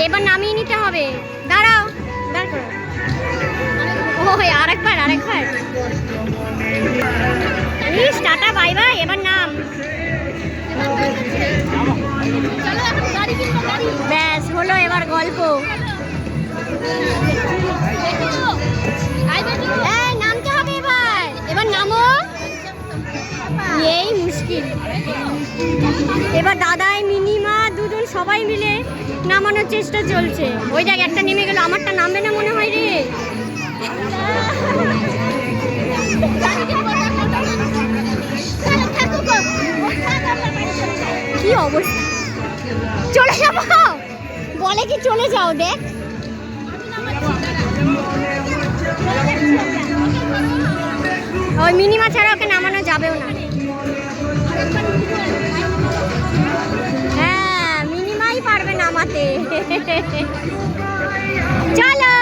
এবার নামিয়ে নিতে হবে। দাঁড়াও, দাঁড়াও। ও আরেকবার টাটা বাই বাই। এবার নাম। ব্যাস হলো এবার গল্প। নামতে হবে এবার নামো। এই মুশকিল। এবার দাদাই মিনিমা দুজন সবাই মিলে নামানোর চেষ্টা চলছে। ওই জায়গায় একটা নেমে গেল, আমারটা নামবে না মনে হয় রে। কি অবস্থা, চলে যাবো বলে কি চলে যাও। দেখ ওই মিনিমা ছাড়া ওকে নামানো যাবেও না। হ্যাঁ মিনিমাই পারবে নামাতে। চলো।